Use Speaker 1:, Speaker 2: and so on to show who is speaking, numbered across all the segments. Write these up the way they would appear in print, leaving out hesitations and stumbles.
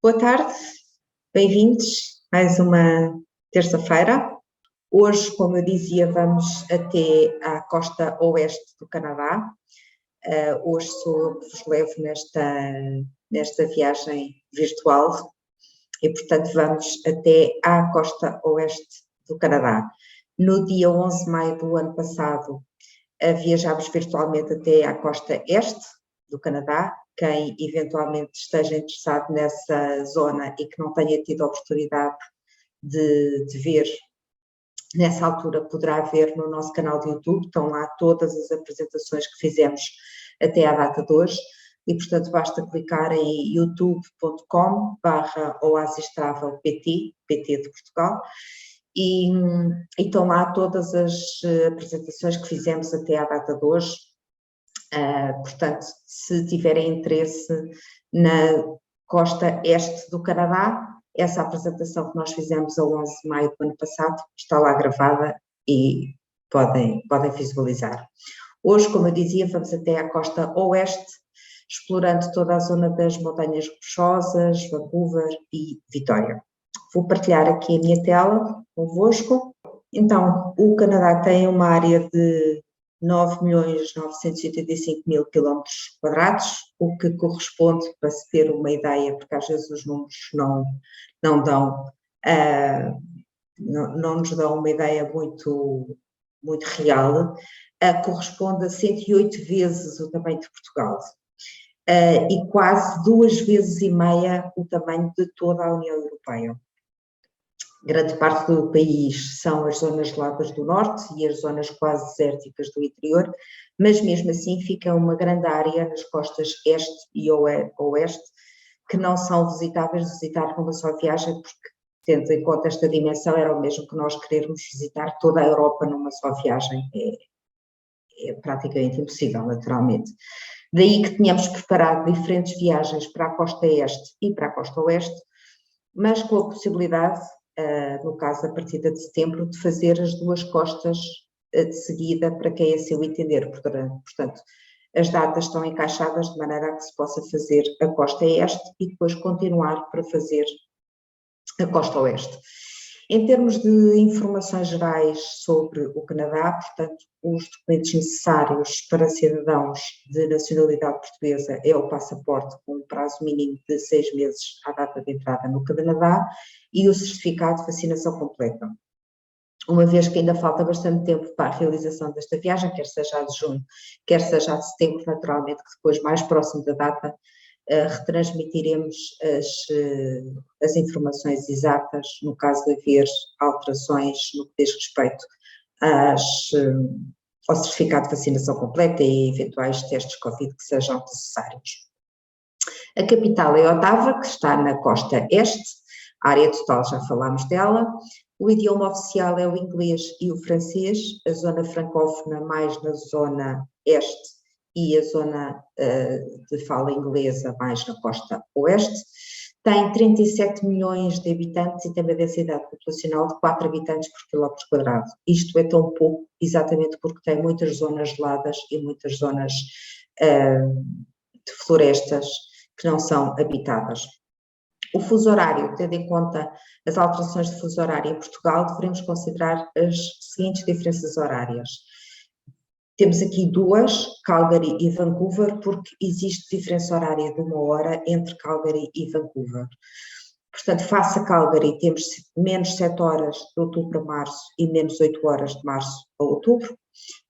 Speaker 1: Boa tarde, bem-vindos mais uma terça-feira. Hoje, como eu dizia, vamos até à costa oeste do Canadá. Hoje sou eu que vos levo nesta viagem virtual e, portanto, vamos até à costa oeste do Canadá. No dia 11 de maio do ano passado, viajámos virtualmente até à costa este do Canadá. Quem eventualmente esteja interessado nessa zona e que não tenha tido a oportunidade de ver nessa altura, poderá ver no nosso canal de YouTube, estão lá todas as apresentações que fizemos até à data de hoje, e portanto basta clicar em youtube.com/oasistravelpt, PT de Portugal, e estão lá todas as apresentações que fizemos até à data de hoje. Portanto, se tiverem interesse na costa este do Canadá, essa apresentação que nós fizemos a 11 de maio do ano passado está lá gravada e podem visualizar. Hoje, como eu dizia, vamos até à costa oeste, explorando toda a zona das Montanhas Rochosas, Vancouver e Vitória. Vou partilhar aqui a minha tela convosco. Então, o Canadá tem uma área de 9.985.000 km², o que corresponde, para se ter uma ideia, porque às vezes os números não nos dão uma ideia muito real, corresponde a 108 vezes o tamanho de Portugal e quase 2,5 vezes o tamanho de toda a União Europeia. Grande parte do país são as zonas geladas do norte e as zonas quase desérticas do interior, mas mesmo assim fica uma grande área nas costas este e oeste que não são visitáveis de visitar numa só viagem, porque, tendo em conta esta dimensão, era o mesmo que nós querermos visitar toda a Europa numa só viagem. É praticamente impossível, naturalmente. Daí que tínhamos preparado diferentes viagens para a costa este e para a costa oeste, mas com a possibilidade, no caso a partir de setembro, de fazer as duas costas de seguida para quem assim o entender. Portanto, as datas estão encaixadas de maneira a que se possa fazer a costa este e depois continuar para fazer a costa oeste. Em termos de informações gerais sobre o Canadá, portanto, os documentos necessários para cidadãos de nacionalidade portuguesa é o passaporte com um prazo mínimo de 6 meses à data de entrada no Canadá e o certificado de vacinação completa. Uma vez que ainda falta bastante tempo para a realização desta viagem, quer seja a de junho, quer seja a de setembro, naturalmente, que depois, mais próximo da data, retransmitiremos as informações exatas, no caso de haver alterações no que diz respeito ao certificado de vacinação completa e eventuais testes Covid que sejam necessários. A capital é Ottawa, que está na costa este, a área total já falámos dela. O idioma oficial é o inglês e o francês, a zona francófona mais na zona este e a zona de fala inglesa mais na costa oeste. Tem 37 milhões de habitantes e tem uma densidade populacional de 4 habitantes por quilómetro quadrado. Isto é tão pouco exatamente porque tem muitas zonas geladas e muitas zonas de florestas que não são habitadas. O fuso horário, tendo em conta as alterações de fuso horário em Portugal, devemos considerar as seguintes diferenças horárias. Temos aqui duas, Calgary e Vancouver, porque existe diferença horária de 1 hora entre Calgary e Vancouver. Portanto, face a Calgary temos menos 7 horas de outubro a março e menos 8 horas de março a outubro,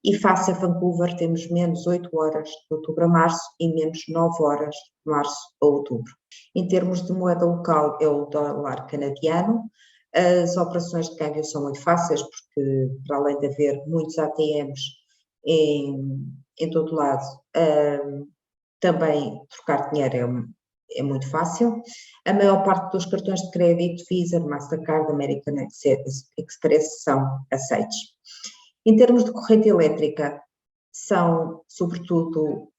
Speaker 1: e face a Vancouver temos menos 8 horas de outubro a março e menos 9 horas de março a outubro. Em termos de moeda local é o dólar canadiano. As operações de câmbio são muito fáceis porque, para além de haver muitos ATMs em todo lado, também trocar dinheiro é muito fácil. A maior parte dos cartões de crédito, Visa, Mastercard, American Express são aceitos. Em termos de corrente elétrica, são sobretudo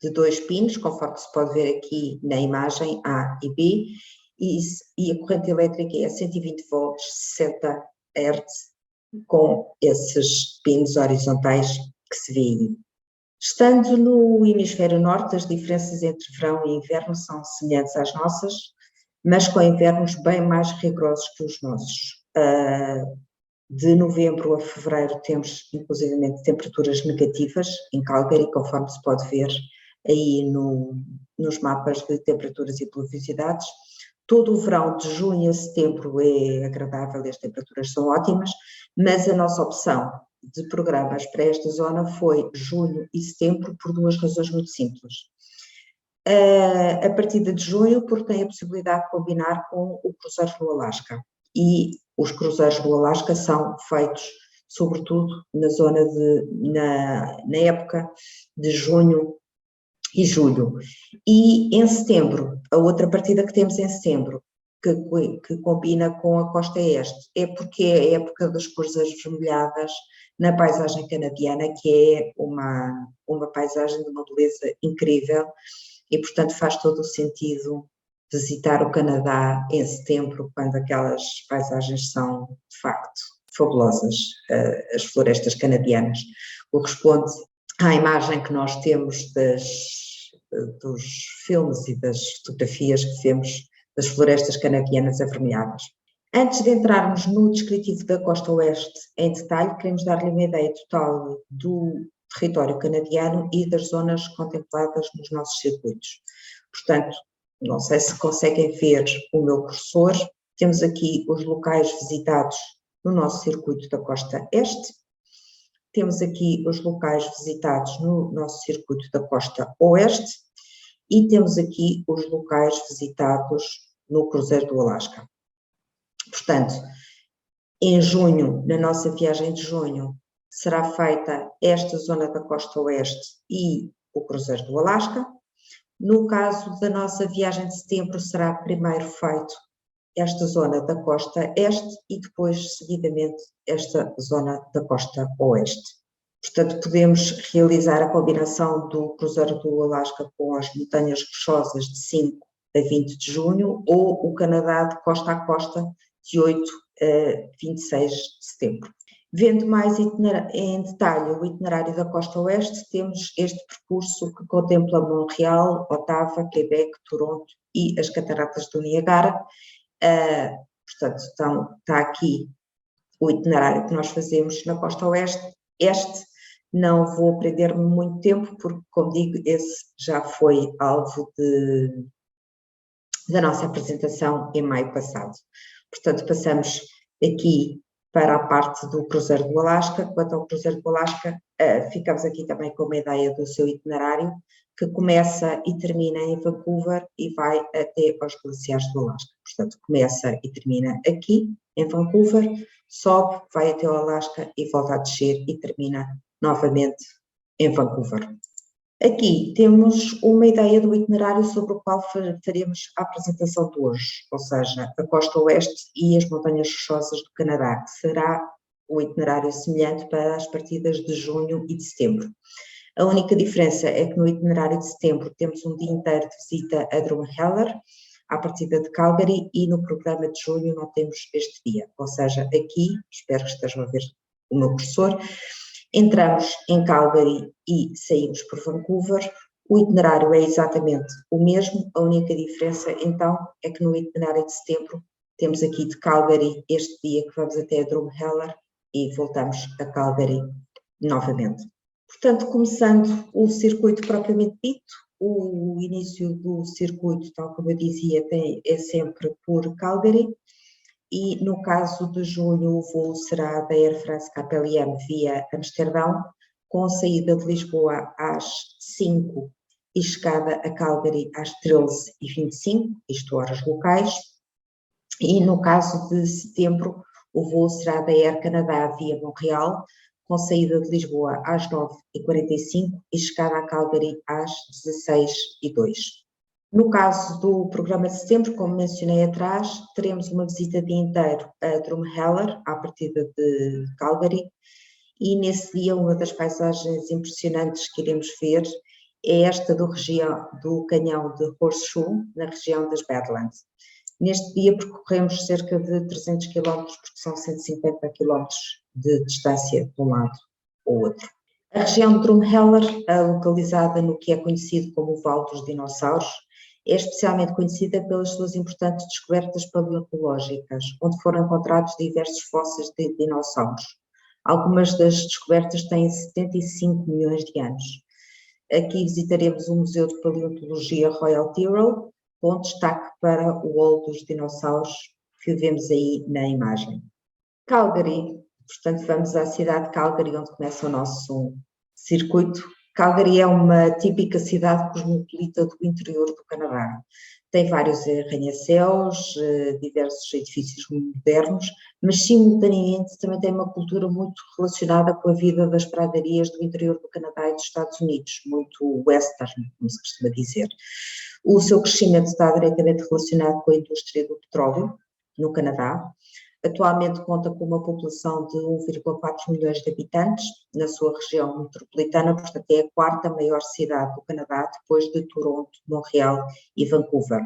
Speaker 1: de 2 pinos, conforme se pode ver aqui na imagem A e B, e a corrente elétrica é 120 volts, 60 Hz, com esses pinos horizontais que se vê aí. Estando no hemisfério norte, as diferenças entre verão e inverno são semelhantes às nossas, mas com invernos bem mais rigorosos que os nossos. De novembro a fevereiro temos, inclusivamente, temperaturas negativas em Calgary, conforme se pode ver aí nos mapas de temperaturas e pluviosidades. Todo o verão, de junho a setembro, é agradável e as temperaturas são ótimas, mas a nossa opção de programas para esta zona foi junho e setembro por duas razões muito simples. A partida de junho, porque tem a possibilidade de combinar com o cruzeiro do Alasca, e os cruzeiros do Alasca são feitos sobretudo na época de junho e julho. E em setembro, a outra partida que temos em setembro, que combina com a costa este, é porque é a época das cruzeiras vermelhadas na paisagem canadiana, que é uma paisagem de uma beleza incrível, e portanto faz todo o sentido visitar o Canadá em setembro, quando aquelas paisagens são de facto fabulosas. As florestas canadianas corresponde à imagem que nós temos dos filmes e das fotografias que vemos das florestas canadianas avermelhadas. Antes de entrarmos no descritivo da costa oeste em detalhe, queremos dar-lhe uma ideia total do território canadiano e das zonas contempladas nos nossos circuitos. Portanto, não sei se conseguem ver o meu cursor, temos aqui os locais visitados no nosso circuito da costa este, temos aqui os locais visitados no nosso circuito da costa oeste e temos aqui os locais visitados no cruzeiro do Alasca. Portanto, em junho, na nossa viagem de junho, será feita esta zona da costa oeste e o cruzeiro do Alasca. No caso da nossa viagem de setembro, será primeiro feito esta zona da costa este e depois, seguidamente, esta zona da costa oeste. Portanto, podemos realizar a combinação do cruzeiro do Alasca com as montanhas rochosas de 5 a 20 de junho ou o Canadá de costa a costa de 8 a 26 de setembro. Vendo mais em detalhe o itinerário da costa oeste, temos este percurso que contempla Montreal, Ottawa, Quebec, Toronto e as cataratas do Niagara. Portanto, está aqui o itinerário que nós fazemos na costa oeste. Não vou prender-me muito tempo, porque, como digo, esse já foi alvo da nossa apresentação em maio passado. Portanto, passamos aqui para a parte do cruzeiro do Alasca. Quanto ao cruzeiro do Alasca, ficamos aqui também com uma ideia do seu itinerário, que começa e termina em Vancouver e vai até aos glaciares do Alasca. Portanto, começa e termina aqui, em Vancouver, sobe, vai até o Alasca e volta a descer e termina novamente em Vancouver. Aqui temos uma ideia do itinerário sobre o qual faremos a apresentação de hoje, ou seja, a costa oeste e as montanhas rochosas do Canadá, que será um itinerário semelhante para as partidas de junho e de setembro. A única diferença é que no itinerário de setembro temos um dia inteiro de visita a Drumheller, à partida de Calgary, e no programa de junho não temos este dia, ou seja, aqui, espero que estejam a ver o meu cursor, entramos em Calgary e saímos por Vancouver. O itinerário é exatamente o mesmo, a única diferença então é que no itinerário de setembro temos aqui de Calgary este dia que vamos até a Drumheller e voltamos a Calgary novamente. Portanto, começando o circuito propriamente dito, o início do circuito, tal como eu dizia, é sempre por Calgary. E no caso de junho o voo será da Air France KLM via Amsterdão, com saída de Lisboa às 5 e chegada a Calgary às 13h25, isto horas locais. E no caso de setembro o voo será da Air Canada via Montreal, com saída de Lisboa às 9h45 e chegada a Calgary às 16h02. No caso do programa de setembro, como mencionei atrás, teremos uma visita de dia inteiro a Drumheller, à partida de Calgary, e nesse dia uma das paisagens impressionantes que iremos ver é esta do canhão de Horseshoe, na região das Badlands. Neste dia percorremos cerca de 300 km, porque são 150 km de distância de um lado ao outro. A região de Drumheller, localizada no que é conhecido como o Vale dos Dinossauros, é especialmente conhecida pelas suas importantes descobertas paleontológicas, onde foram encontrados diversos fósseis de dinossauros. Algumas das descobertas têm 75 milhões de anos. Aqui visitaremos o Museu de Paleontologia Royal Tyrrell, com destaque para o Hall dos Dinossauros, que vemos aí na imagem. Calgary, portanto vamos à cidade de Calgary, onde começa o nosso circuito. Calgary é uma típica cidade cosmopolita do interior do Canadá. Tem vários arranha-céus, diversos edifícios modernos, mas simultaneamente também tem uma cultura muito relacionada com a vida das pradarias do interior do Canadá e dos Estados Unidos, muito western, como se costuma dizer. O seu crescimento está diretamente relacionado com a indústria do petróleo no Canadá. Atualmente conta com uma população de 1,4 milhões de habitantes na sua região metropolitana, portanto é a quarta maior cidade do Canadá, depois de Toronto, Montreal e Vancouver.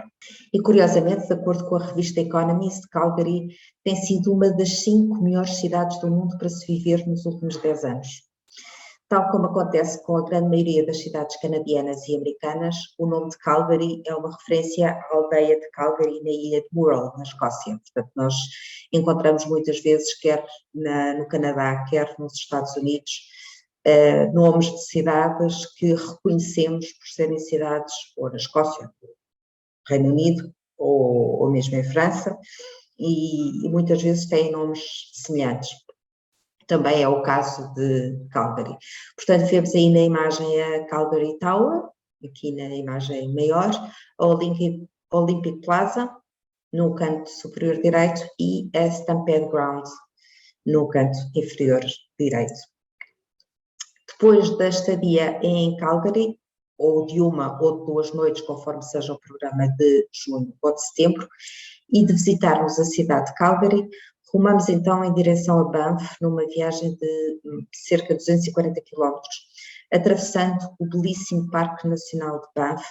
Speaker 1: E curiosamente, de acordo com a revista Economist, Calgary tem sido uma das 5 melhores cidades do mundo para se viver nos últimos 10 anos. Tal como acontece com a grande maioria das cidades canadianas e americanas, o nome de Calgary é uma referência à aldeia de Calgary na ilha de Mural, na Escócia. Portanto, nós encontramos muitas vezes, quer no Canadá, quer nos Estados Unidos, nomes de cidades que reconhecemos por serem cidades ou na Escócia, Reino Unido ou mesmo em França, e muitas vezes têm nomes semelhantes. Também é o caso de Calgary. Portanto, vemos aí na imagem a Calgary Tower, aqui na imagem maior, a Olympic Plaza, no canto superior direito, e a Stampede Ground, no canto inferior direito. Depois da estadia em Calgary, ou de uma ou de 2 noites, conforme seja o programa de junho ou de setembro, e de visitarmos a cidade de Calgary, rumamos então em direção a Banff, numa viagem de cerca de 240 km, atravessando o belíssimo Parque Nacional de Banff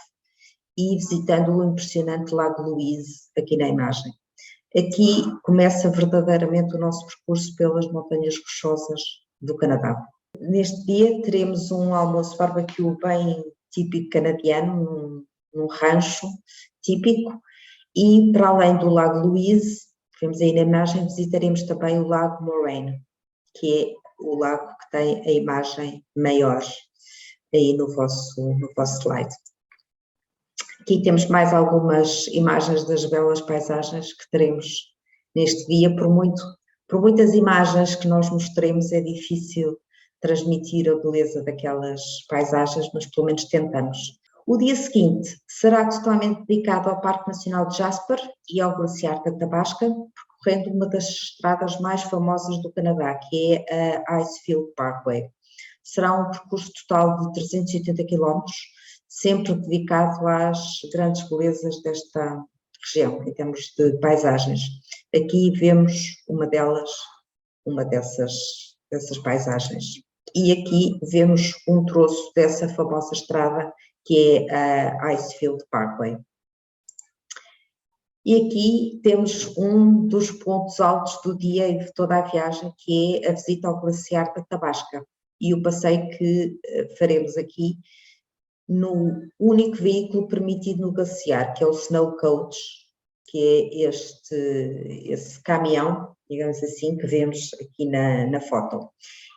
Speaker 1: e visitando o impressionante Lago Louise, aqui na imagem. Aqui começa verdadeiramente o nosso percurso pelas montanhas rochosas do Canadá. Neste dia teremos um almoço barbecue bem típico canadiano, num rancho típico, e para além do Lago Louise, que vemos aí na imagem, visitaremos também o Lago Moraine, que é o lago que tem a imagem maior aí no vosso slide. Aqui temos mais algumas imagens das belas paisagens que teremos neste dia. Por muitas imagens que nós mostremos, é difícil transmitir a beleza daquelas paisagens, mas pelo menos tentamos. O dia seguinte será totalmente dedicado ao Parque Nacional de Jasper e ao Glaciar da Tabasca, percorrendo uma das estradas mais famosas do Canadá, que é a Icefield Parkway. Será um percurso total de 380 km, sempre dedicado às grandes belezas desta região, em termos de paisagens. Aqui vemos uma dessas paisagens. E aqui vemos um troço dessa famosa estrada, que é a Icefield Parkway. E aqui temos um dos pontos altos do dia e de toda a viagem, que é a visita ao Glaciar da Tabasca, e o passeio que faremos aqui no único veículo permitido no glaciar, que é o Snow Coach, que é esse caminhão, digamos assim, que vemos aqui na foto.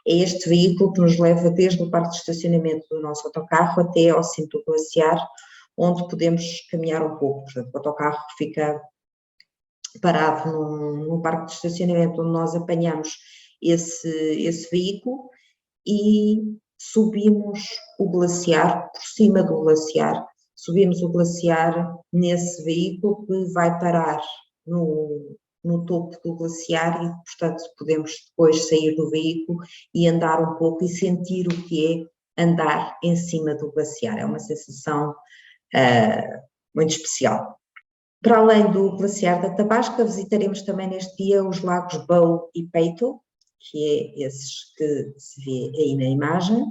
Speaker 1: É este veículo que nos leva desde o parque de estacionamento do nosso autocarro até ao cimo do glaciar, onde podemos caminhar um pouco. Portanto, o autocarro fica parado num parque de estacionamento onde nós apanhamos esse veículo e subimos o glaciar, por cima do glaciar, subimos o glaciar nesse veículo que vai parar no topo do glaciar e, portanto, podemos depois sair do veículo e andar um pouco e sentir o que é andar em cima do glaciar. É uma sensação muito especial. Para além do Glaciar da Tabasca, visitaremos também neste dia os lagos Bow e Peito, que é esses que se vê aí na imagem.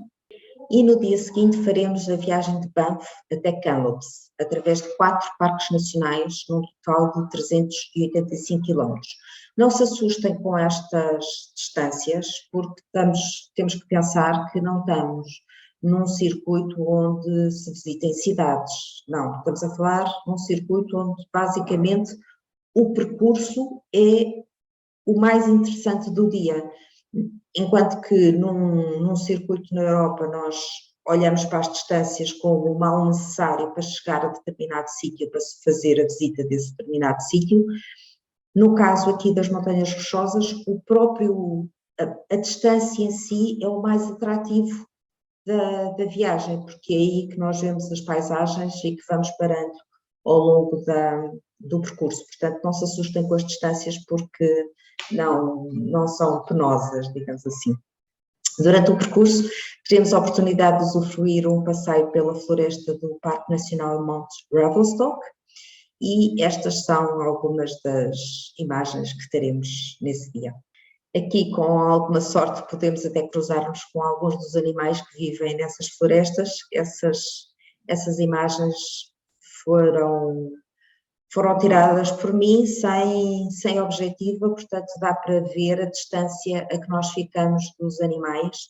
Speaker 1: E no dia seguinte faremos a viagem de Banff até Kamloops, através de 4 parques nacionais, num total de 385 quilómetros. Não se assustem com estas distâncias, porque temos que pensar que não estamos num circuito onde se visitem cidades. Não, estamos a falar num circuito onde basicamente o percurso é o mais interessante do dia. Enquanto que num circuito na Europa nós olhamos para as distâncias como o mal necessário para chegar a determinado sítio, para se fazer a visita desse determinado sítio, no caso aqui das Montanhas Rochosas, a distância em si é o mais atrativo da viagem, porque é aí que nós vemos as paisagens e que vamos parando ao longo do percurso. Portanto, não se assustem com as distâncias, porque não são penosas, digamos assim. Durante o percurso, teremos a oportunidade de usufruir um passeio pela floresta do Parque Nacional Mount Revelstoke, e estas são algumas das imagens que teremos nesse dia. Aqui, com alguma sorte, podemos até cruzar-nos com alguns dos animais que vivem nessas florestas. Essas imagens foram tiradas por mim sem objetivo, portanto dá para ver a distância a que nós ficamos dos animais.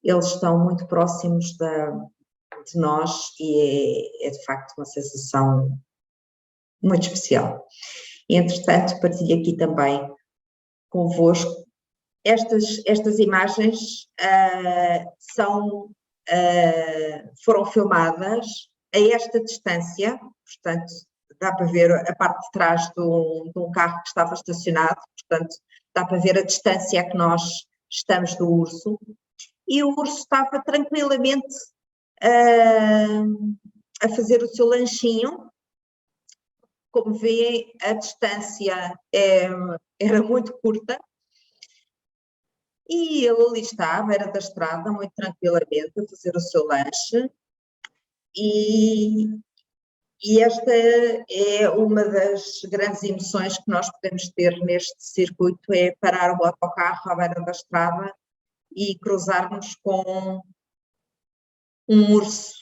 Speaker 1: Eles estão muito próximos de nós e é de facto uma sensação muito especial. E, entretanto, partilho aqui também convosco. Estas imagens foram filmadas a esta distância, portanto, dá para ver a parte de trás de um carro que estava estacionado, portanto, dá para ver a distância a que nós estamos do urso, e o urso estava tranquilamente a fazer o seu lanchinho. Como vê, a distância era muito curta, e ele ali está, à beira da estrada, muito tranquilamente, a fazer o seu lanche, e esta é uma das grandes emoções que nós podemos ter neste circuito, é parar o autocarro à beira da estrada e cruzarmos com um urso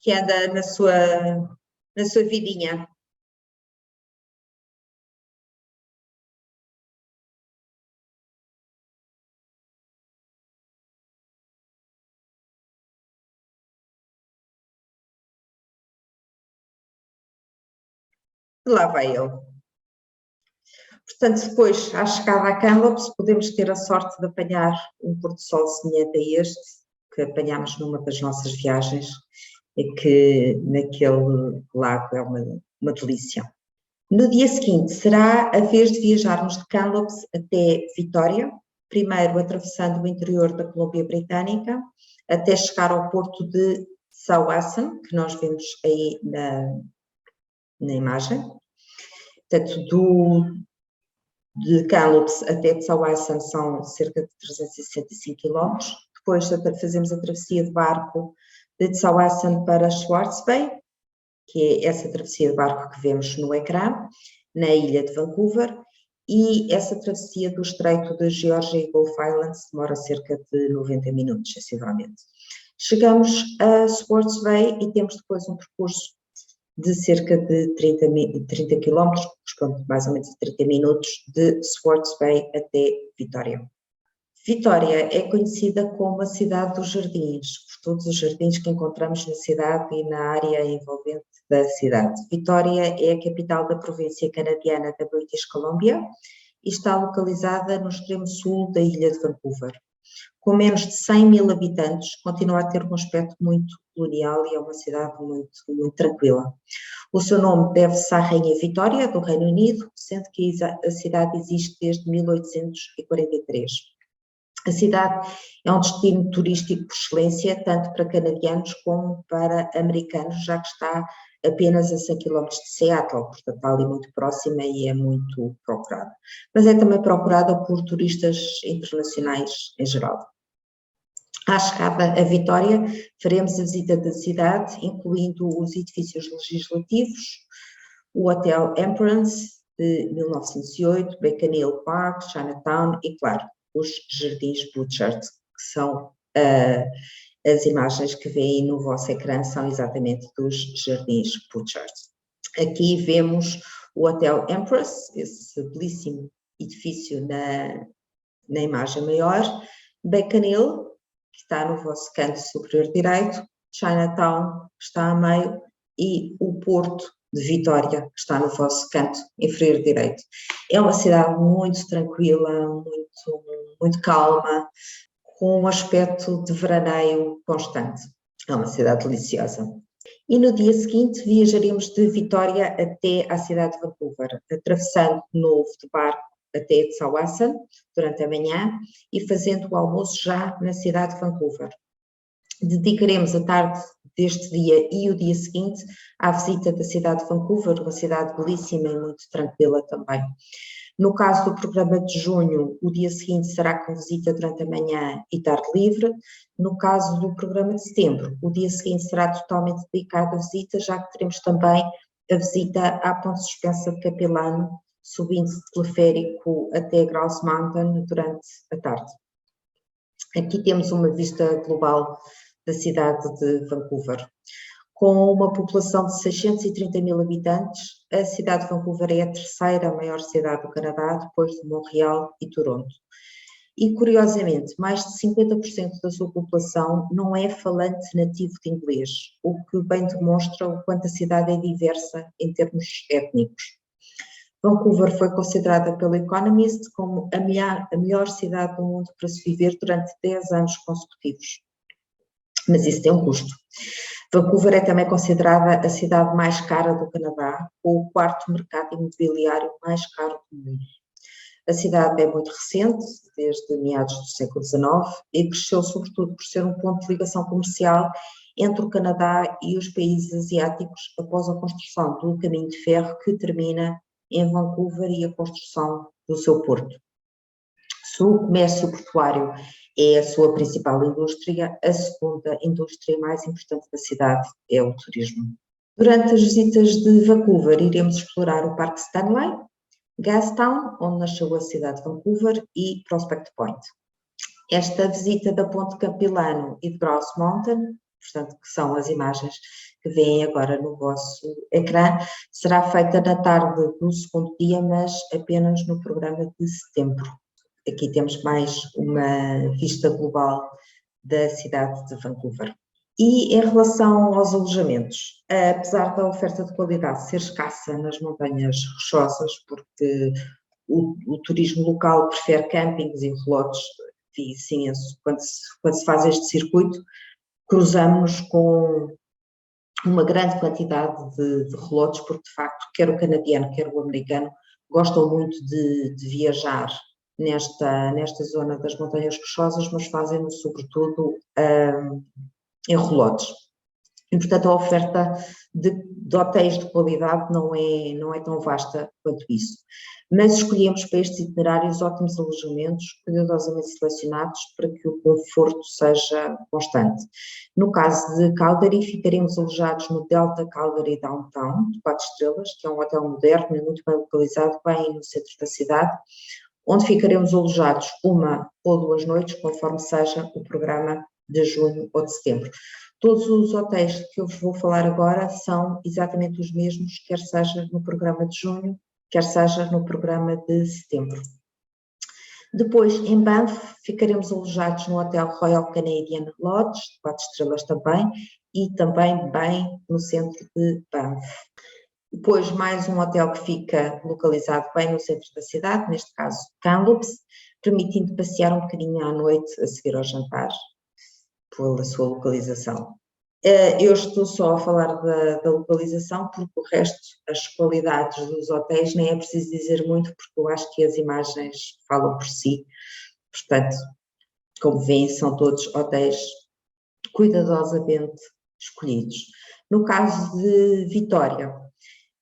Speaker 1: que anda na sua vidinha. Lá vai ele. Portanto, depois, à chegada a Kamloops, podemos ter a sorte de apanhar um pôr-do-sol semelhante a este, que apanhámos numa das nossas viagens, e que naquele lago é uma delícia. No dia seguinte, será a vez de viajarmos de Kamloops até Vitória, primeiro atravessando o interior da Colômbia Britânica, até chegar ao porto de Tsawwassen, que nós vemos aí na imagem. Portanto, de Kamloops até Tsawwassen são cerca de 365 km. Depois fazemos a travessia de barco de Tsawwassen para Swartz Bay, que é essa travessia de barco que vemos no ecrã, na ilha de Vancouver, e essa travessia do Estreito de Geórgia e Gulf Islands demora cerca de 90 minutos, sensivelmente. Chegamos a Swartz Bay e temos depois um percurso de cerca de 30 km, corresponde mais ou menos a 30 minutos, de Swartz Bay até Vitória. Vitória é conhecida como a cidade dos jardins, por todos os jardins que encontramos na cidade e na área envolvente da cidade. Vitória é a capital da província canadiana da British Columbia e está localizada no extremo sul da ilha de Vancouver. Com menos de 100 mil habitantes, continua a ter um aspecto muito colonial e é uma cidade muito, muito tranquila. O seu nome deve-se à Rainha Vitória, do Reino Unido, sendo que a cidade existe desde 1843. A cidade é um destino turístico por excelência, tanto para canadianos como para americanos, já que está apenas a 100 km de Seattle, portanto está ali muito próxima e é muito procurada. Mas é também procurada por turistas internacionais em geral. À chegada a Vitória, faremos a visita da cidade, incluindo os edifícios legislativos, o Hotel Emperance de 1908, Baconville Park, Chinatown e, claro, os Jardins Butchart, que são As imagens que vêem no vosso ecrã são exatamente dos Jardins Butchart. Aqui vemos o Hotel Empress, esse belíssimo edifício na imagem maior, Beacon Hill, que está no vosso canto superior direito, Chinatown, que está a meio, e o Porto de Vitória, que está no vosso canto inferior direito. É uma cidade muito tranquila, muito calma, com um aspecto de veraneio constante. É uma cidade deliciosa. E no dia seguinte viajaremos de Vitória até à cidade de Vancouver, atravessando de novo de barco até Tsawwassen durante a manhã e fazendo o almoço já na cidade de Vancouver. Dedicaremos a tarde deste dia e o dia seguinte à visita da cidade de Vancouver, uma cidade belíssima e muito tranquila também. No caso do programa de junho, o dia seguinte será com visita durante a manhã e tarde livre. No caso do programa de setembro, o dia seguinte será totalmente dedicado à visita, já que teremos também a visita à Ponte Suspensa de Capilano, subindo-se de teleférico até Grouse Mountain durante a tarde. Aqui temos uma vista global da cidade de Vancouver. Com uma população de 630 mil habitantes, a cidade de Vancouver é a terceira maior cidade do Canadá, depois de Montreal e Toronto. E, curiosamente, mais de 50% da sua população não é falante nativo de inglês, o que bem demonstra o quanto a cidade é diversa em termos étnicos. Vancouver foi considerada pelo Economist como a melhor cidade do mundo para se viver durante 10 anos consecutivos. Mas isso tem um custo. Vancouver é também considerada a cidade mais cara do Canadá, com o quarto mercado imobiliário mais caro do mundo. A cidade é muito recente, desde meados do século XIX, e cresceu sobretudo por ser um ponto de ligação comercial entre o Canadá e os países asiáticos após a construção do caminho de ferro que termina em Vancouver e a construção do seu porto. Se o comércio portuário é a sua principal indústria, a segunda indústria mais importante da cidade é o turismo. Durante as visitas de Vancouver, iremos explorar o Parque Stanley, Gastown, onde nasceu a cidade de Vancouver, e Prospect Point. Esta visita da Ponte Capilano e de Grouse Mountain, portanto, que são as imagens que veem agora no vosso ecrã, será feita na tarde do segundo dia, mas apenas no programa de setembro. Aqui temos mais uma vista global da cidade de Vancouver. E em relação aos alojamentos, apesar da oferta de qualidade ser escassa nas montanhas rochosas, porque o turismo local prefere campings e relotes, e sim, quando se faz este circuito, cruzamos com uma grande quantidade de relotes, porque de facto, quer o canadiano, quer o americano, gostam muito de viajar nesta zona das montanhas rochosas, mas fazem-no sobretudo em relotes. E, portanto, a oferta de hotéis de qualidade não é tão vasta quanto isso. Mas escolhemos para estes itinerários ótimos alojamentos, cuidadosamente selecionados, para que o conforto seja constante. No caso de Calgary, ficaremos alojados no Delta Calgary Downtown, de 4 estrelas, que é um hotel moderno e muito bem localizado, bem no centro da cidade, onde ficaremos alojados 1 ou 2 noites, conforme seja o programa de junho ou de setembro. Todos os hotéis que eu vos vou falar agora são exatamente os mesmos, quer seja no programa de junho, quer seja no programa de setembro. Depois, em Banff, ficaremos alojados no Hotel Royal Canadian Lodge, 4 estrelas também, e também bem no centro de Banff. Depois, mais um hotel que fica localizado bem no centro da cidade, neste caso Kamloops, permitindo passear um bocadinho à noite a seguir ao jantar, pela sua localização. Eu estou só a falar da localização, porque o resto, as qualidades dos hotéis, nem é preciso dizer muito, porque eu acho que as imagens falam por si. Portanto, como veem, são todos hotéis cuidadosamente escolhidos. No caso de Vitória,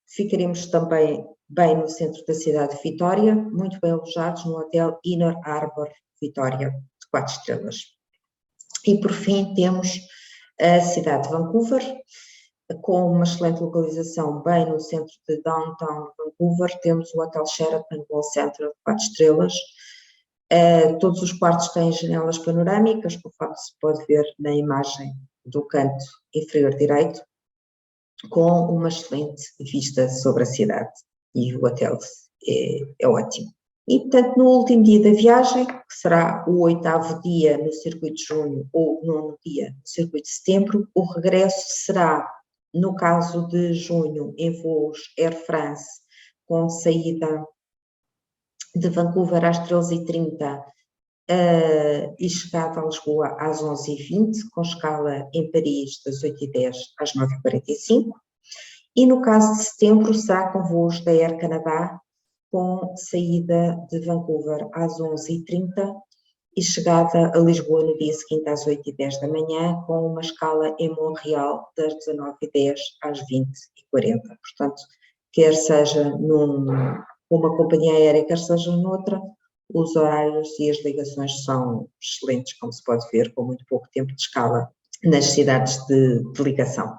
Speaker 1: ficaremos também bem no centro da cidade de Vitória, muito bem alojados no Hotel Inner Harbour Vitória, de 4 estrelas. E por fim temos a cidade de Vancouver, com uma excelente localização bem no centro de Downtown Vancouver. Temos o Hotel Sheraton World Central de 4 estrelas, Todos os quartos têm janelas panorâmicas, conforme se pode ver na imagem do canto inferior direito, com uma excelente vista sobre a cidade, e o hotel é ótimo. E, portanto, no último dia da viagem, que será o 8º dia no circuito de junho ou o 9º dia no circuito de setembro, o regresso será, no caso de junho, em voos Air France, com saída de Vancouver às 13h30 e chegada a Lisboa às 11h20, com escala em Paris das 8h10 às 9h45. E no caso de setembro será com voos da Air Canada, com saída de Vancouver às 11h30 e chegada a Lisboa no dia seguinte às 8h10 da manhã, com uma escala em Montreal das 19h10 às 20h40. Portanto, quer seja numa companhia aérea, quer seja noutra, os horários e as ligações são excelentes, como se pode ver, com muito pouco tempo de escala nas cidades de ligação.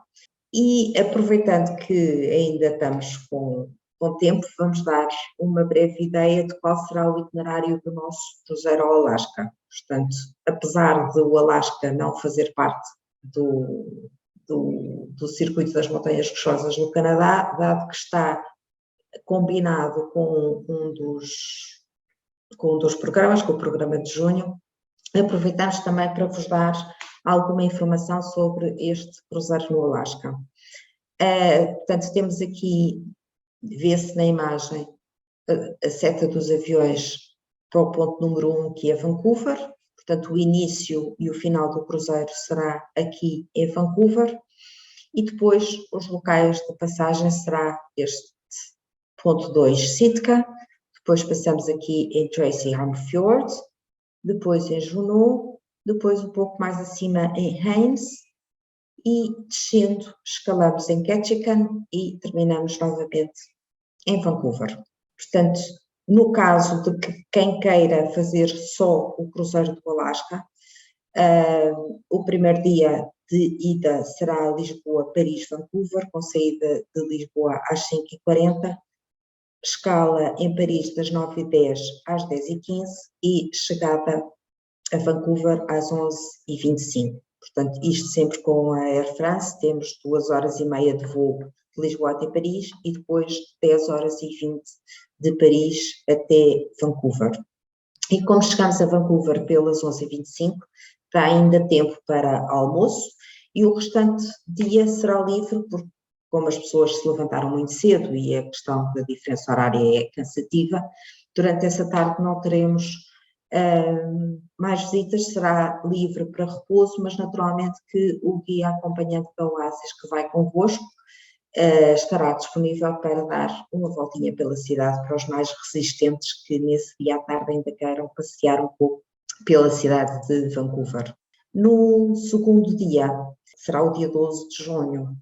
Speaker 1: E aproveitando que ainda estamos com tempo, vamos dar uma breve ideia de qual será o itinerário do nosso cruzeiro ao Alasca. Portanto, apesar do Alasca não fazer parte do circuito das Montanhas Rochosas no Canadá, dado que está combinado com um dos programas, com o programa de junho, aproveitamos também para vos dar alguma informação sobre este cruzeiro no Alasca. Portanto, temos aqui, vê-se na imagem, a seta dos aviões para o ponto número 1, que é Vancouver. Portanto, o início e o final do cruzeiro será aqui em Vancouver. E depois, os locais de passagem será este ponto 2, Sitka. Depois passamos aqui em Tracy Arm Fjord. Depois em Juneau. Depois um pouco mais acima em Haines. E descendo, escalamos em Ketchikan e terminamos novamente em Vancouver. Portanto, no caso de que quem queira fazer só o cruzeiro do Alasca, o primeiro dia de ida será Lisboa, Paris, Vancouver, com saída de Lisboa às 5h40, escala em Paris das 9h10 às 10h15 e chegada a Vancouver às 11h25. Portanto, isto sempre com a Air France, temos 2h30 de voo de Lisboa até Paris e depois 10h20 de Paris até Vancouver. E como chegamos a Vancouver pelas 11h25, dá ainda tempo para almoço e o restante dia será livre, porque como as pessoas se levantaram muito cedo e a questão da diferença horária é cansativa, durante essa tarde não teremos mais visitas, será livre para repouso, mas naturalmente que o guia acompanhante da Oasis que vai convosco estará disponível para dar uma voltinha pela cidade para os mais resistentes que nesse dia à tarde ainda queiram passear um pouco pela cidade de Vancouver. No segundo dia, será o dia 12 de junho,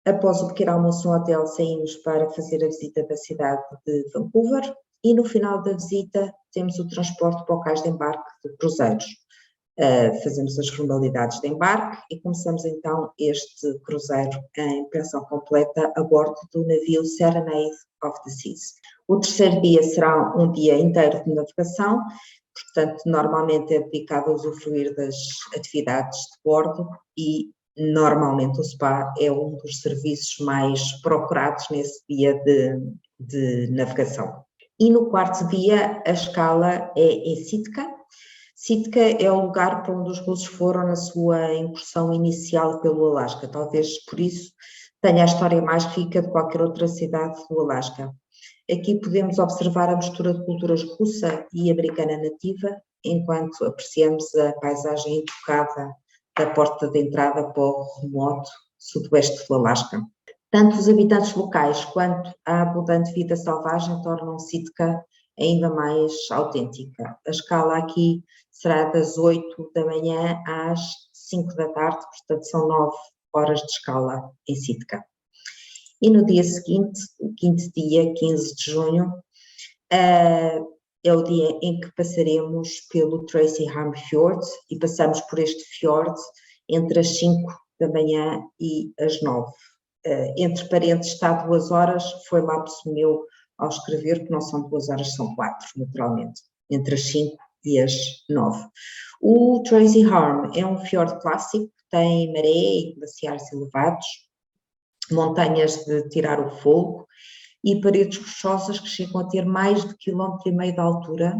Speaker 1: após o pequeno almoço no hotel, saímos para fazer a visita da cidade de Vancouver e no final da visita temos o transporte para o cais de embarque de cruzeiros. Fazemos as formalidades de embarque e começamos então este cruzeiro em pensão completa a bordo do navio Serenade of the Seas. O terceiro dia será um dia inteiro de navegação, portanto normalmente é dedicado a usufruir das atividades de bordo e normalmente o spa é um dos serviços mais procurados nesse dia de navegação. E no quarto dia a escala é em Sitka. Sitka é o lugar para onde os russos foram na sua incursão inicial pelo Alasca, talvez por isso tenha a história mais rica de qualquer outra cidade do Alasca. Aqui podemos observar a mistura de culturas russa e americana nativa, enquanto apreciamos a paisagem intocada da porta de entrada para o remoto sudoeste do Alasca. Tanto os habitantes locais quanto a abundante vida selvagem tornam Sitka ainda mais autêntica. A escala aqui será das 8 da manhã às 5 da tarde, portanto são 9 horas de escala em Sitka. E no dia seguinte, o quinto dia, 15 de junho, é o dia em que passaremos pelo Tracy Arm Fjord e passamos por este fjord entre as 5 da manhã e as 9. Entre parênteses está 2 horas, foi lapso meu ao escrever que não são 2 horas, são 4, naturalmente, entre as 5 e as 9. O Tracy Harm é um fiord clássico, tem maré e glaciares elevados, montanhas de tirar o fogo e paredes rochosas que chegam a ter mais de 1,5 km de altura,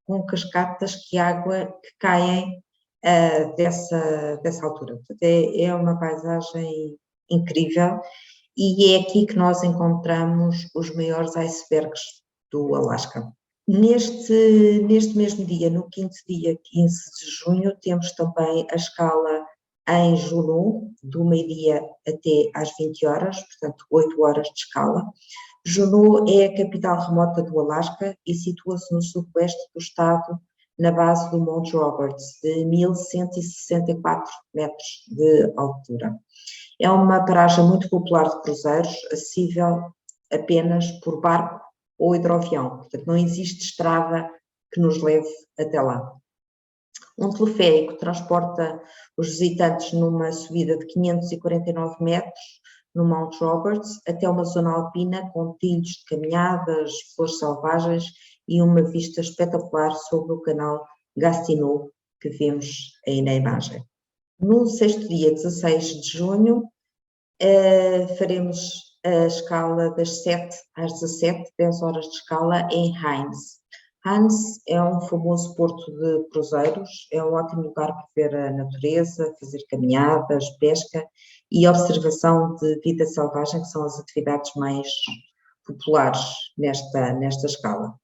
Speaker 1: com cascatas de água que caem dessa altura. Portanto, é uma paisagem incrível e é aqui que nós encontramos os maiores icebergs do Alasca. Neste mesmo dia, no quinto dia, 15 de junho, temos também a escala em Juneau, do meio-dia até às 20 horas, portanto 8 horas de escala. Juneau é a capital remota do Alasca e situa-se no sudoeste do estado, na base do Monte Roberts, de 1.164 metros de altura. É uma paragem muito popular de cruzeiros, acessível apenas por barco ou hidroavião, portanto não existe estrada que nos leve até lá. Um teleférico transporta os visitantes numa subida de 549 metros no Mount Roberts até uma zona alpina com trilhos de caminhadas, flores selvagens e uma vista espetacular sobre o canal Gastineau que vemos aí na imagem. No sexto dia, 16 de junho, faremos a escala das 7 às 17, 10 horas de escala em Haines. Haines é um famoso porto de cruzeiros, é um ótimo lugar para ver a natureza, fazer caminhadas, pesca e observação de vida selvagem, que são as atividades mais populares nesta escala.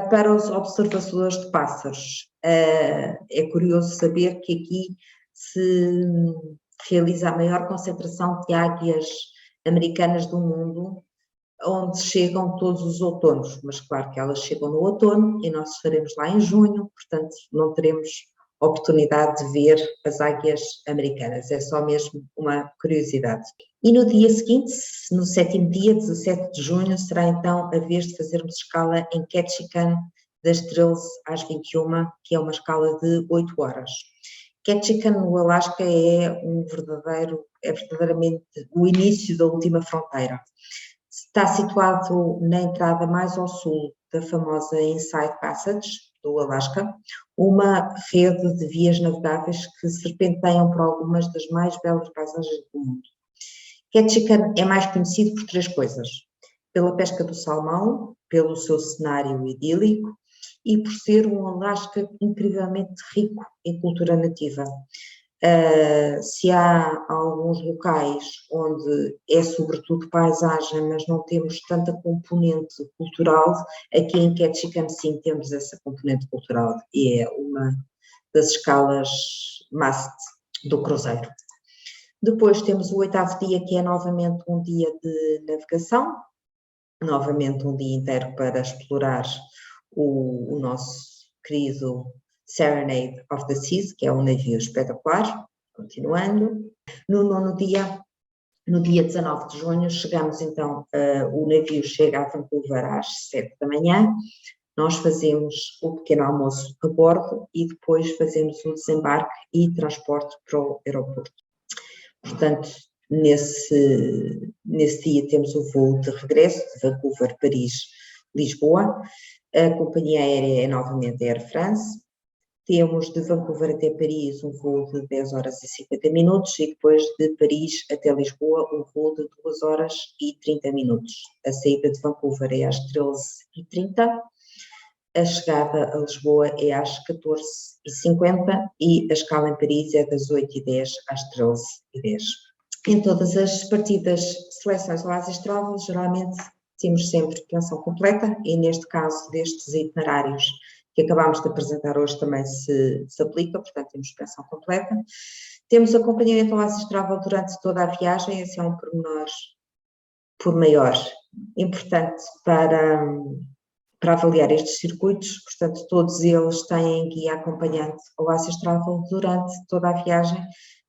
Speaker 1: Para os observadores de pássaros, é curioso saber que aqui se realiza a maior concentração de águias americanas do mundo, onde chegam todos os outonos, mas claro que elas chegam no outono e nós estaremos lá em junho, portanto não teremos oportunidade de ver as águias americanas, é só mesmo uma curiosidade. E no dia seguinte, no sétimo dia, 17 de junho, será então a vez de fazermos escala em Ketchikan, das 13 às 21, que é uma escala de 8 horas. Ketchikan, no Alasca, é verdadeiramente o início da última fronteira. Está situado na entrada mais ao sul da famosa Inside Passage do Alasca, uma rede de vias navegáveis que serpenteiam por algumas das mais belas paisagens do mundo. Ketchikan é mais conhecido por 3 coisas: pela pesca do salmão, pelo seu cenário idílico e por ser um Alasca incrivelmente rico em cultura nativa. Se há alguns locais onde é sobretudo paisagem, mas não temos tanta componente cultural, aqui em Ketchikan sim temos essa componente cultural e é uma das escalas must do cruzeiro. Depois temos o 8º dia, que é novamente um dia de navegação, novamente um dia inteiro para explorar o nosso querido Serenade of the Seas, que é um navio espetacular. Continuando, no 9º dia, no dia 19 de junho, chegamos então, o navio chega a Vancouver às 7 da manhã, nós fazemos o pequeno almoço a bordo e depois fazemos o desembarque e transporte para o aeroporto. Portanto, nesse dia temos o voo de regresso de Vancouver, Paris, Lisboa. A companhia aérea é novamente a Air France. Temos de Vancouver até Paris um voo de 10 horas e 50 minutos e depois de Paris até Lisboa um voo de 2 horas e 30 minutos. A saída de Vancouver é às 13h30, a chegada a Lisboa é às 14h50 e a escala em Paris é das 8h10 às 13h10. Em todas as partidas de seleções Oasis Travel, geralmente temos sempre pensão completa e neste caso destes itinerários que acabámos de apresentar hoje também se aplica, portanto temos pensão completa. Temos acompanhamento Oasis Travel durante toda a viagem, esse é um pormenor por maior importante para avaliar estes circuitos, portanto todos eles têm guia acompanhante Oasis Travel durante toda a viagem,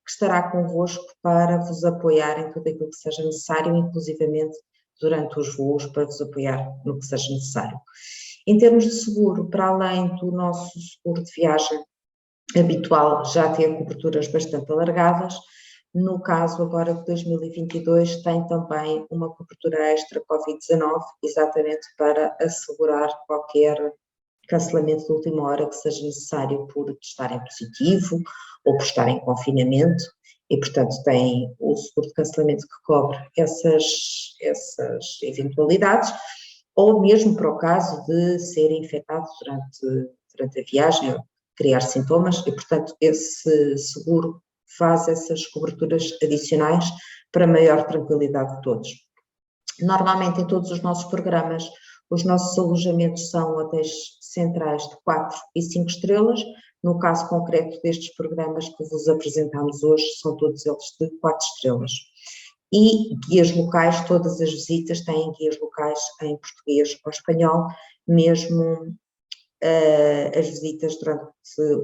Speaker 1: que estará convosco para vos apoiar em tudo aquilo que seja necessário, inclusivamente durante os voos, para vos apoiar no que seja necessário. Em termos de seguro, para além do nosso seguro de viagem habitual, já ter coberturas bastante alargadas, no caso agora de 2022 tem também uma cobertura extra Covid-19, exatamente para assegurar qualquer cancelamento de última hora que seja necessário por estarem positivo ou por estar em confinamento, e portanto tem o seguro de cancelamento que cobre essas eventualidades, ou mesmo para o caso de serem infectados durante a viagem, criar sintomas, e portanto esse seguro faz essas coberturas adicionais para maior tranquilidade de todos. Normalmente em todos os nossos programas, os nossos alojamentos são hotéis centrais de 4 e 5 estrelas. No caso concreto destes programas que vos apresentamos hoje, são todos eles de 4 estrelas. E guias locais, todas as visitas têm guias locais em português ou espanhol, mesmo as visitas durante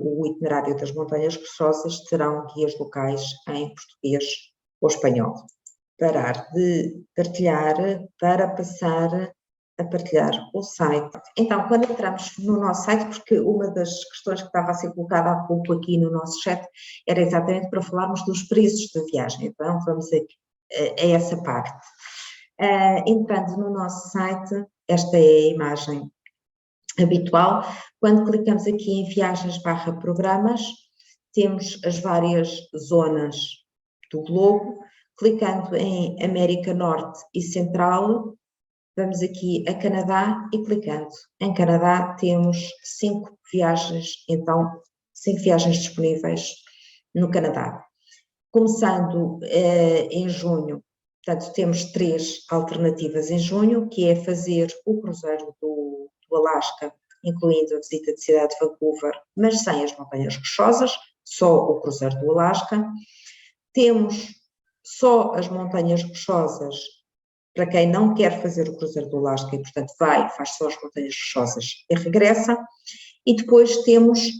Speaker 1: o itinerário das Montanhas Rochosas terão guias locais em português ou espanhol. Parar de partilhar para passar a partilhar o site. Então, quando entramos no nosso site, porque uma das questões que estava a ser colocada há pouco aqui no nosso chat era exatamente para falarmos dos preços da viagem, então vamos a essa parte. Entrando no nosso site, esta é a imagem habitual. Quando clicamos aqui em viagens/programas, temos as várias zonas do globo. Clicando em América Norte e Central, vamos aqui a Canadá e clicando em Canadá temos 5 viagens, então 5 viagens disponíveis no Canadá. Começando em junho, portanto temos 3 alternativas em junho, que é fazer o cruzeiro do Alasca, incluindo a visita de cidade de Vancouver, mas sem as Montanhas Rochosas, só o cruzeiro do Alasca. Temos só as Montanhas Rochosas para quem não quer fazer o cruzeiro do Alasca e, portanto, faz só as Montanhas Rochosas e regressa. E depois temos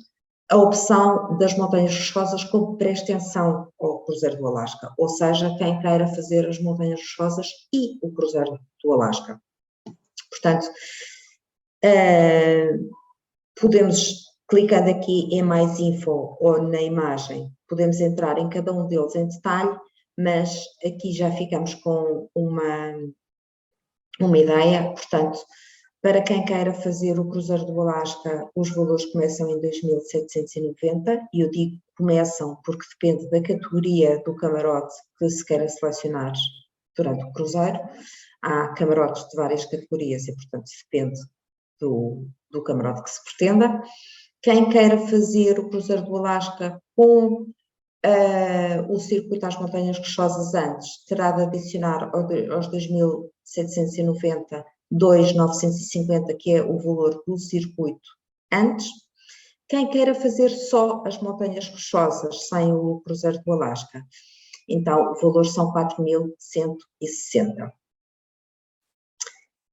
Speaker 1: a opção das Montanhas Rochosas como pré-extensão ao cruzeiro do Alasca, ou seja, quem queira fazer as Montanhas Rochosas e o cruzeiro do Alasca. Portanto, podemos, clicando aqui em mais info ou na imagem, podemos entrar em cada um deles em detalhe, mas aqui já ficamos com uma ideia. Portanto, para quem queira fazer o cruzeiro do Alasca, os valores começam em 2.790, e eu digo começam porque depende da categoria do camarote que se queira selecionar durante o cruzeiro. Há camarotes de várias categorias e, portanto, depende do camarote que se pretenda. Quem queira fazer o cruzeiro do Alasca com o circuito às Montanhas Rochosas antes, terá de adicionar aos 2.790 2.950, que é o valor do circuito antes. Quem queira fazer só as Montanhas Rochosas sem o cruzeiro do Alasca, então o valor são 4.160.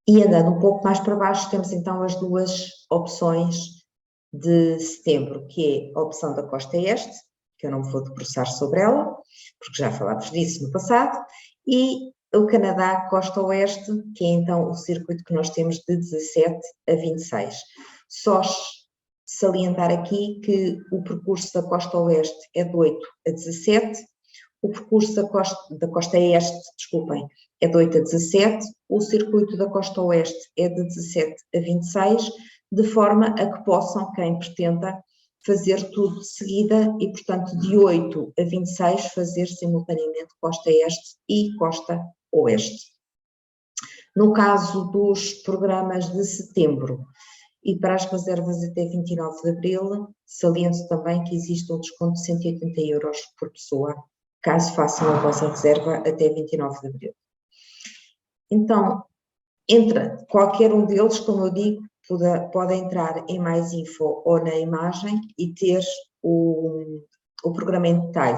Speaker 1: E andando um pouco mais para baixo, temos então as duas opções de setembro, que é a opção da Costa Este, que eu não me vou debruçar sobre ela, porque já falámos disso no passado, e o Canadá Costa Oeste, que é então o circuito que nós temos de 17 a 26. Só salientar aqui que o percurso da Costa Oeste é de 8 a 17, o percurso da Costa Este, desculpem, é de 8 a 17, o circuito da Costa Oeste é de 17 a 26, de forma a que possam, quem pretenda, fazer tudo de seguida e, portanto, de 8 a 26 fazer simultaneamente Costa Este e Costa Oeste. No caso dos programas de setembro e para as reservas até 29 de abril, saliento também que existe um desconto de 180 € por pessoa, caso façam a vossa reserva até 29 de abril. Então, entra qualquer um deles, como eu digo, pode entrar em mais info ou na imagem e ter o programa em detalhe.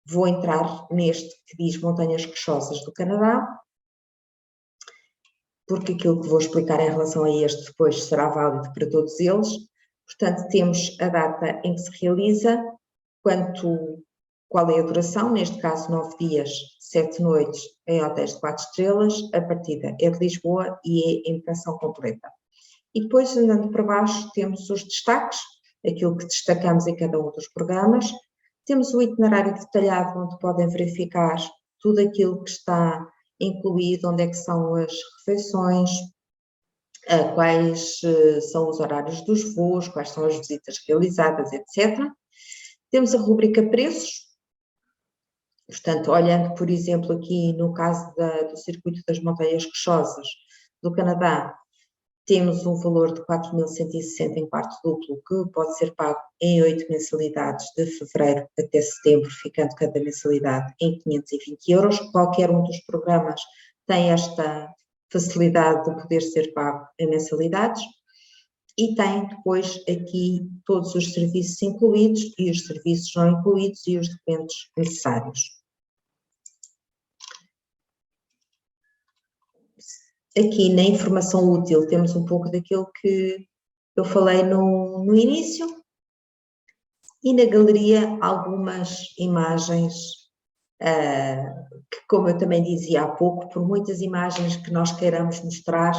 Speaker 1: Vou entrar neste que diz Montanhas Rochosas do Canadá, porque aquilo que vou explicar em relação a este depois será válido para todos eles. Portanto, temos a data em que se realiza, qual é a duração, neste caso 9 dias, 7 noites em hotéis de 4 estrelas, a partida é de Lisboa e é em pensão completa. E depois, andando para baixo, temos os destaques, aquilo que destacamos em cada um dos programas. Temos o itinerário detalhado, onde podem verificar tudo aquilo que está incluído, onde é que são as refeições, quais são os horários dos voos, quais são as visitas realizadas, etc. Temos a rubrica preços, portanto, olhando, por exemplo, aqui no caso do Circuito das Montanhas Rochosas do Canadá, temos um valor de 4.160 em quarto duplo, que pode ser pago em 8 mensalidades de fevereiro até setembro, ficando cada mensalidade em 520 euros. Qualquer um dos programas tem esta facilidade de poder ser pago em mensalidades. E tem depois aqui todos os serviços incluídos e os serviços não incluídos e os documentos necessários. Aqui na informação útil temos um pouco daquilo que eu falei no início e na galeria algumas imagens que, como eu também dizia há pouco, por muitas imagens que nós queiramos mostrar,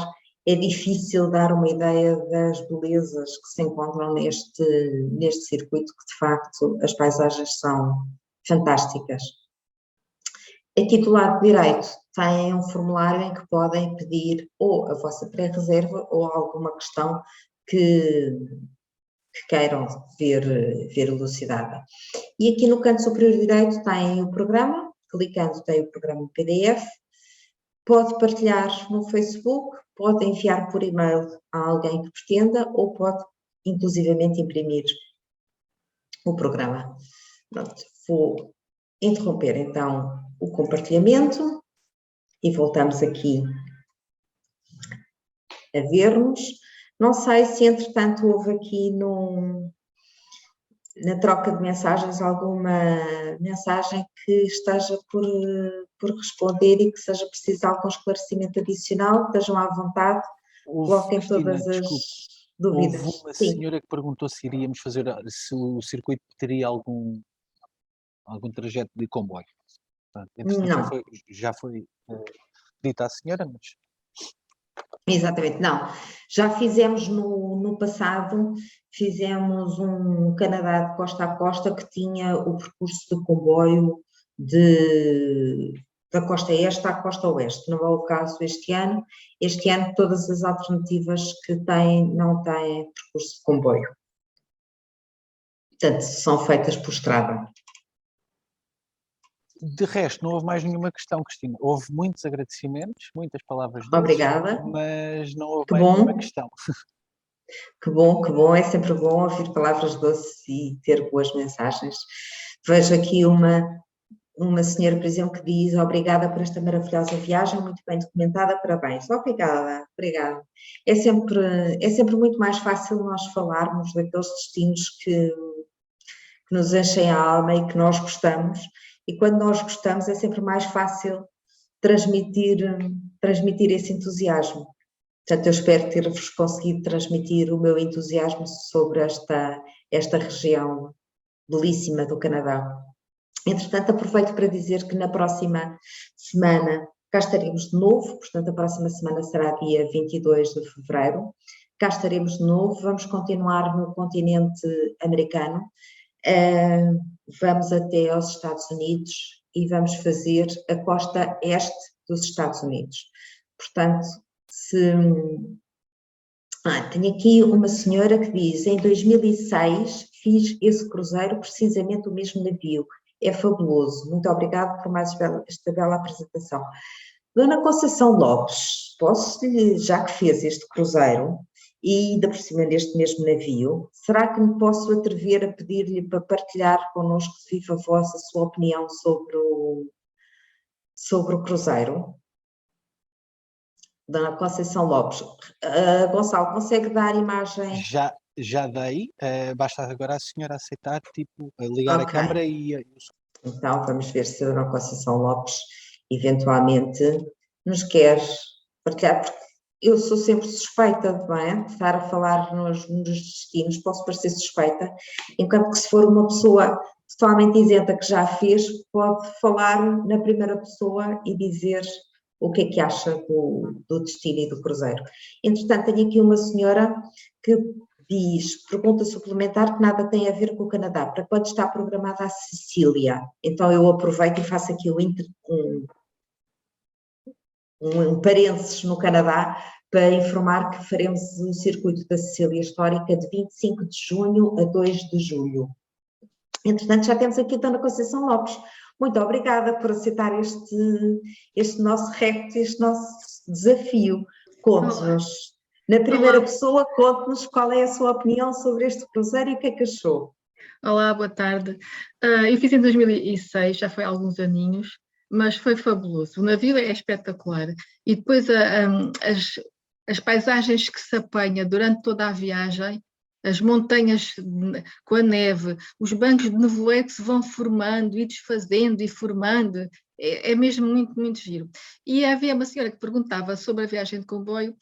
Speaker 1: é difícil dar uma ideia das belezas que se encontram neste circuito, que de facto as paisagens são fantásticas. Aqui do lado direito têm um formulário em que podem pedir ou a vossa pré-reserva ou alguma questão que queiram ver elucidada. E aqui no canto superior direito tem o programa, clicando tem o programa PDF, pode partilhar no Facebook, pode enviar por e-mail a alguém que pretenda ou pode inclusivamente imprimir o programa. Pronto, vou interromper então o compartilhamento e voltamos aqui a ver-nos. Não sei se entretanto houve aqui na troca de mensagens alguma mensagem que esteja por responder e que seja preciso algum esclarecimento adicional, estejam à vontade, coloquem todas as dúvidas.
Speaker 2: Houve uma senhora que perguntou se iríamos fazer, se o circuito teria algum trajeto de comboio. Entretanto, já foi dita à senhora, mas...
Speaker 1: Exatamente, não. Já fizemos no passado, fizemos um Canadá de costa a costa que tinha o percurso de comboio da costa este à costa oeste. Não é o caso este ano. Este ano todas as alternativas que têm não têm percurso de comboio. Portanto, são feitas por estrada.
Speaker 2: De resto, não houve mais nenhuma questão, Cristina. Houve muitos agradecimentos, muitas palavras doces.
Speaker 1: Obrigada.
Speaker 2: Mas não houve mais nenhuma questão.
Speaker 1: Que bom. É sempre bom ouvir palavras doces e ter boas mensagens. Vejo aqui uma senhora, por exemplo, que diz: obrigada por esta maravilhosa viagem, muito bem documentada, parabéns. Obrigada. É sempre muito mais fácil nós falarmos daqueles destinos que nos enchem a alma e que nós gostamos, e quando nós gostamos é sempre mais fácil transmitir esse entusiasmo. Portanto, eu espero ter-vos conseguido transmitir o meu entusiasmo sobre esta região belíssima do Canadá. Entretanto, aproveito para dizer que na próxima semana cá estaremos de novo, portanto, a próxima semana será dia 22 de fevereiro, cá estaremos de novo, vamos continuar no continente americano, vamos até aos Estados Unidos e vamos fazer a costa este dos Estados Unidos. Portanto, tenho aqui uma senhora que diz: em 2006 fiz esse cruzeiro, precisamente o mesmo navio. É fabuloso. Muito obrigada por mais esta bela apresentação. Dona Conceição Lopes, já que fez este cruzeiro e ainda por cima deste mesmo navio, será que me posso atrever a pedir-lhe para partilhar connosco de viva voz a sua opinião sobre o cruzeiro? Dona Conceição Lopes. Gonçalo, consegue dar imagem?
Speaker 2: Já dei, basta agora a senhora aceitar, ligar a câmara e...
Speaker 1: Então, vamos ver se a Dona Conceição Lopes eventualmente nos quer partilhar, porque eu sou sempre suspeita, não é? De estar a falar nos destinos, posso parecer suspeita, enquanto que se for uma pessoa totalmente isenta que já fez, pode falar na primeira pessoa e dizer o que é que acha do destino e do cruzeiro. Entretanto, tenho aqui uma senhora que diz, pergunta suplementar, que nada tem a ver com o Canadá, para quando está programada a Sicília? Então eu aproveito e faço aqui um parênteses no Canadá, para informar que faremos o circuito da Sicília Histórica de 25 de junho a 2 de julho. Entretanto, já temos aqui a Dona Conceição Lopes. Muito obrigada por aceitar este nosso repto, este nosso desafio. Conte-nos, na primeira pessoa, conte-nos qual é a sua opinião sobre este cruzeiro e o que é que achou.
Speaker 3: Olá, boa tarde. Eu fiz em 2006, já foi há alguns aninhos, mas foi fabuloso. O navio é espetacular e depois as paisagens que se apanha durante toda a viagem, as montanhas com a neve, os bancos de nevoeiro que se vão formando e desfazendo e formando, é mesmo muito, muito giro. E havia uma senhora que perguntava sobre a viagem de comboio,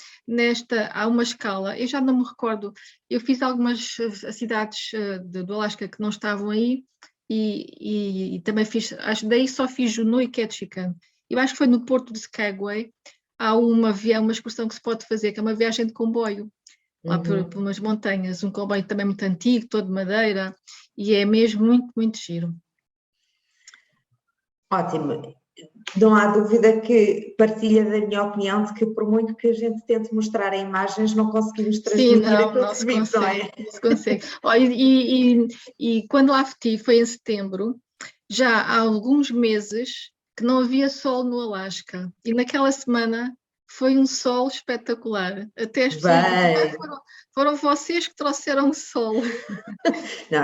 Speaker 3: há uma escala, eu já não me recordo, eu fiz algumas cidades do Alasca que não estavam aí, e também fiz, daí só fiz Juneau e Ketchikan. Eu acho que foi no Porto de Skagway, há uma excursão que se pode fazer, que é uma viagem de comboio, lá por umas montanhas, um comboio também muito antigo, todo de madeira, e é mesmo muito, muito giro.
Speaker 1: Ótimo. Não há dúvida que partilha da minha opinião de que por muito que a gente tente mostrar em imagens, não conseguimos transmitir aquilo que se vive, não é?
Speaker 3: Não se consegue. E quando lá estive, foi em setembro, já há alguns meses que não havia sol no Alasca, e naquela semana foi um sol espetacular. Até as pessoas foram vocês que trouxeram o sol.
Speaker 1: Não,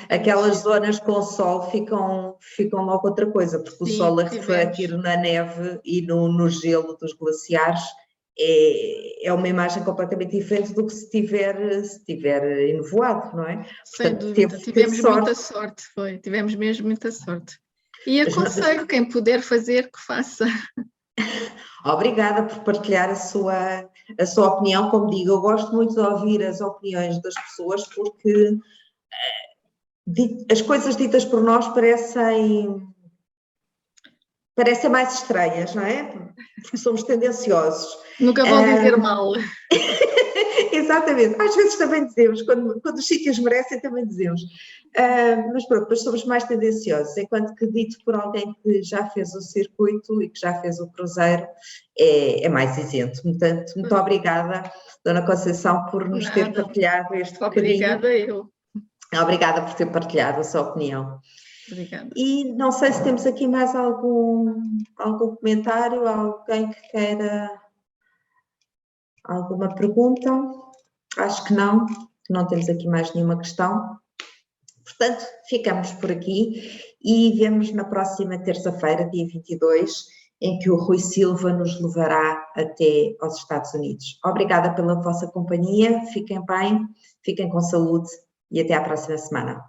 Speaker 1: aquelas zonas com sol ficam logo outra coisa, porque o sol a refletir na neve e no gelo dos glaciares é uma imagem completamente diferente do que se tiver enevoado, não é?
Speaker 3: Sem dúvida, tivemos muita sorte, tivemos mesmo muita sorte. E aconselho quem puder fazer que faça.
Speaker 1: Obrigada por partilhar a sua opinião. Como digo, eu gosto muito de ouvir as opiniões das pessoas porque as coisas ditas por nós parecem mais estranhas, não é? Porque somos tendenciosos.
Speaker 3: Nunca vão dizer mal.
Speaker 1: Exatamente. Às vezes também dizemos, quando os sítios merecem, também dizemos. Mas pronto, depois somos mais tendenciosos, enquanto que dito por alguém que já fez o circuito e que já fez o cruzeiro, é mais isento. Portanto, muito obrigada, Dona Conceição, por nos ter partilhado este bocadinho.
Speaker 3: Obrigada eu.
Speaker 1: Obrigada por ter partilhado a sua opinião.
Speaker 3: Obrigada.
Speaker 1: E não sei se temos aqui mais algum comentário, alguém que queira alguma pergunta. Acho que não temos aqui mais nenhuma questão. Portanto, ficamos por aqui e vemos na próxima terça-feira, dia 22, em que o Rui Silva nos levará até aos Estados Unidos. Obrigada pela vossa companhia, fiquem bem, fiquem com saúde e até à próxima semana.